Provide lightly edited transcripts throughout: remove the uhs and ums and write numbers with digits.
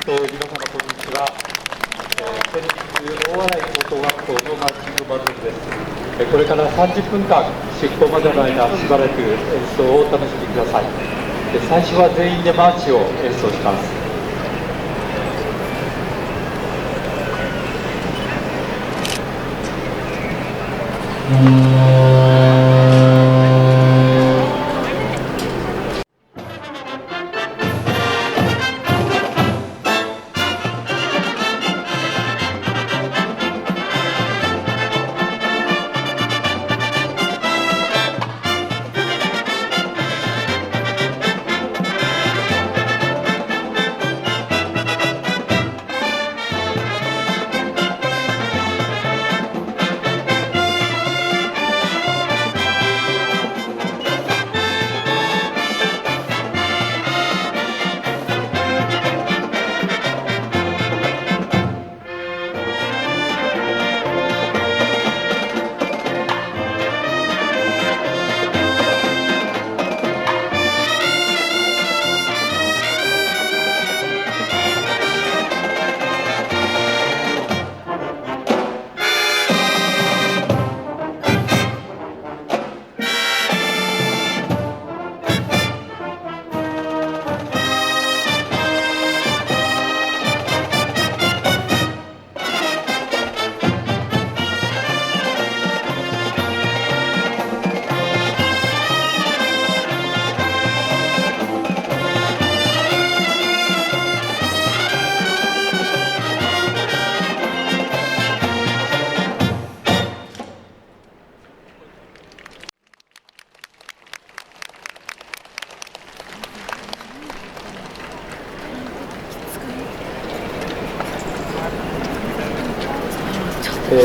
皆様こんにちは。県立大洗高等学校のマーチングバトルです。これから30分間出港までの間しばらく演奏をお楽しみください。最初は全員でマーチを演奏します。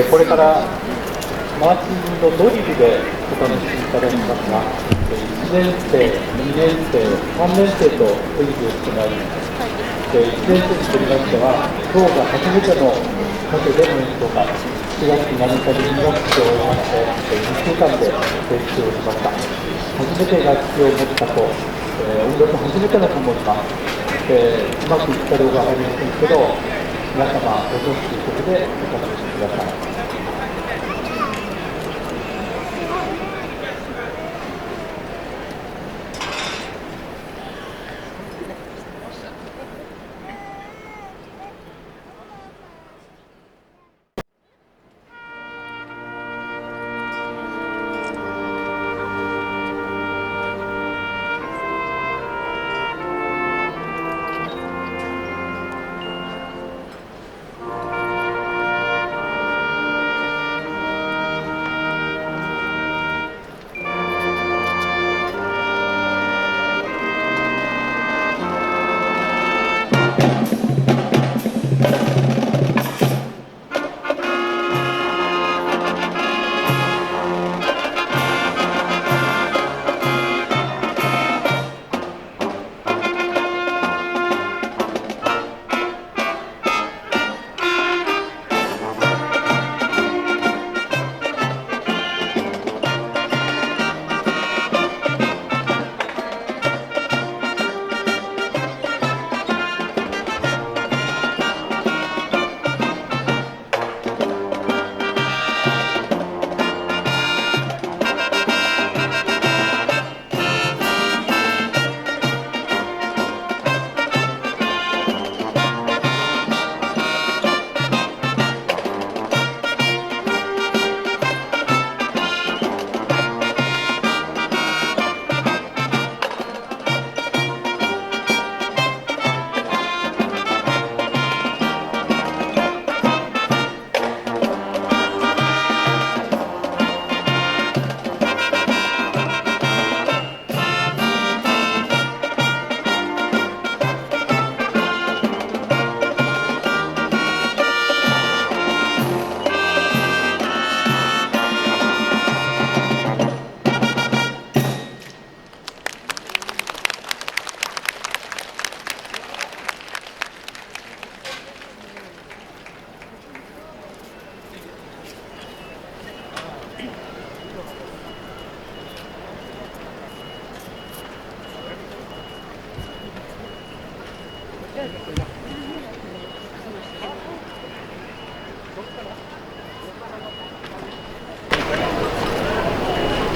これからマーチングのドリルでお楽しみいただきますが、1年生、2年生、3年生とドリルをしてまいります。1年生にとりましては、今日が初めてのカフェでの演奏会、4月7日に2学期を終えまして、2週間で練習をしました。初めて楽器を持った子、音楽初めての子もいます。うまくいった動画はありませんけど、皆様ご存知ということでお楽しみください。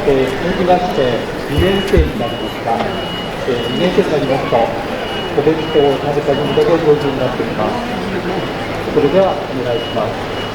続きまして2年生になりますが、2年生になりますとお弁当を食べた分だけ上手になっています。それではお願いします。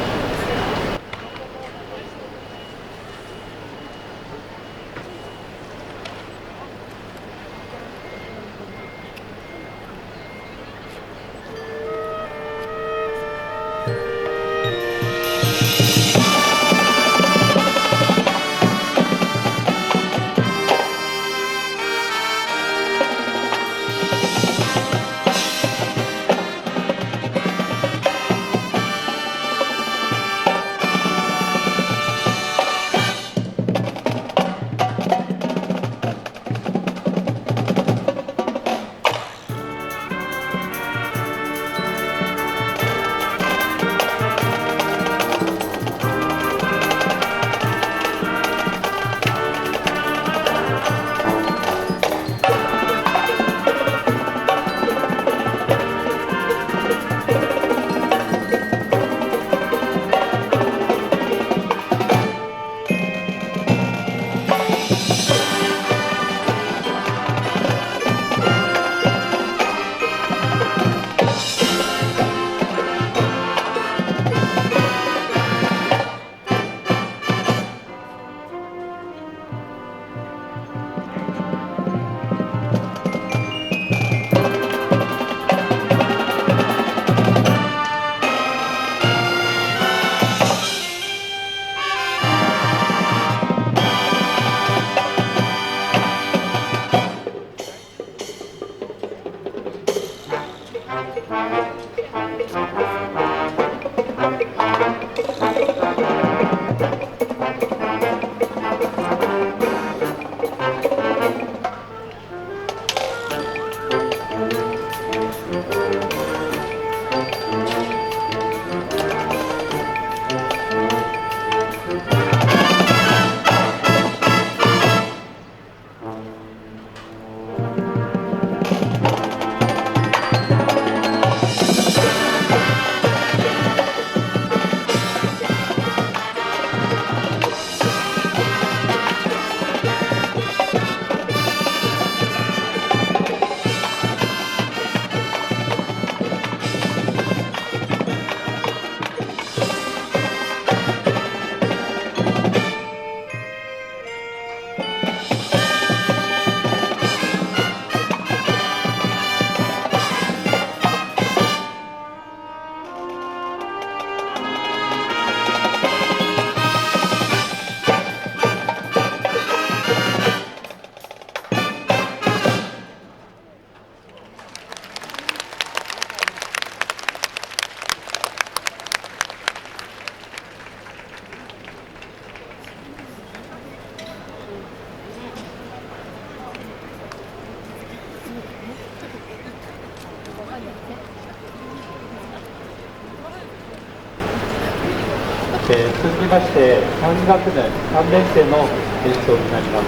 続きまして3学年3年生の演奏になります。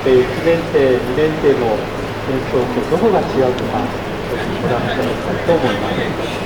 1年生2年生の演奏とどこが違うのかご覧いただきたいと思います。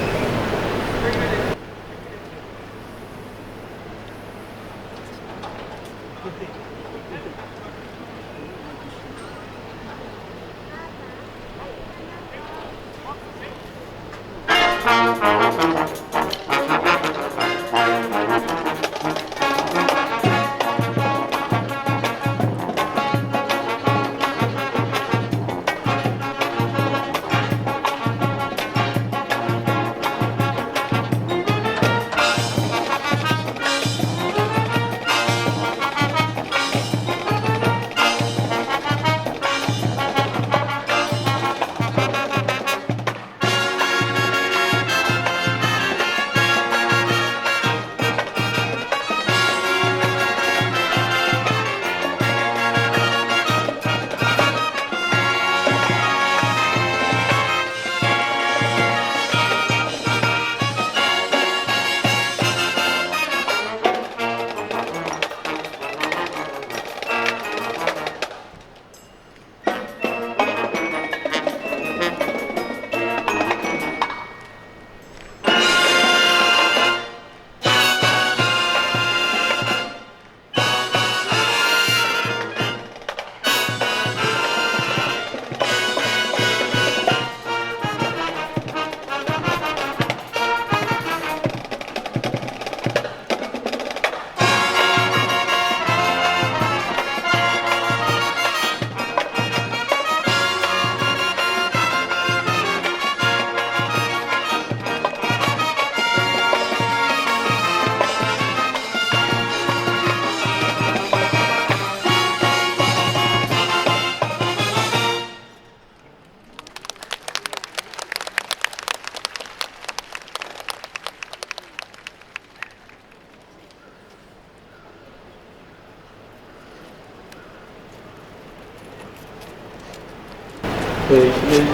1年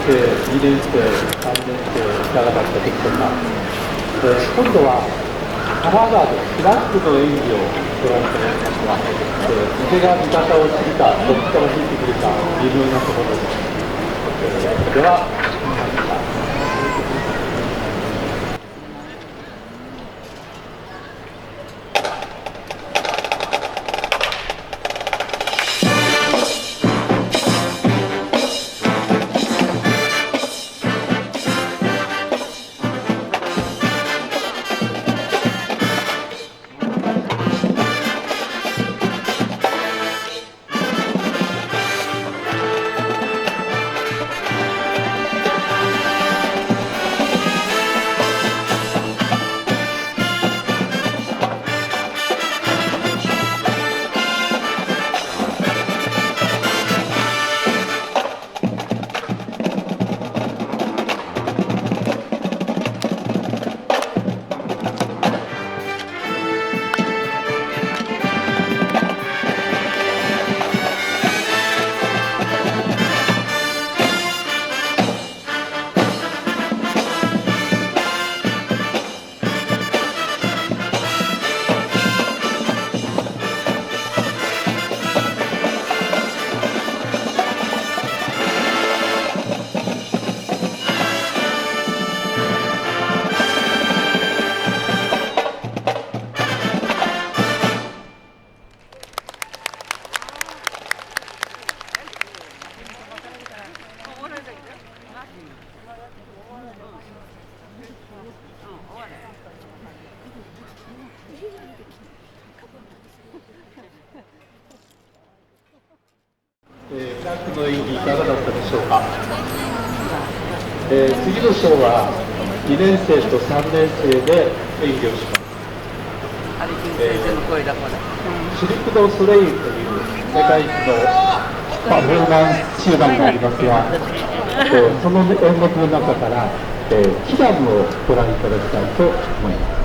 生、2年生、3年生いかがだったでしょうか。今度はカラーガード、フラッグの演技をご覧いただきますが、腕が味方をするか、どっちから引いてくるか、微妙なところです。では、フラッグの演技いかがだったでしょうか。次の章は2年生と3年生で演技をします。シルク・ド・ソレイユという世界一のパフォーマンス集団がありますが、その演目の中から、キラムをご覧いただきたいと思います。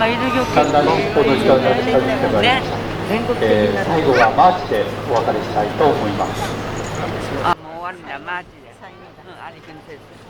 がいるよだんだんこの時間が近づいてまいりました。最後はマーチでお別れしたいと思います。あ、もう終わりだ、マーチで。あれくん先生。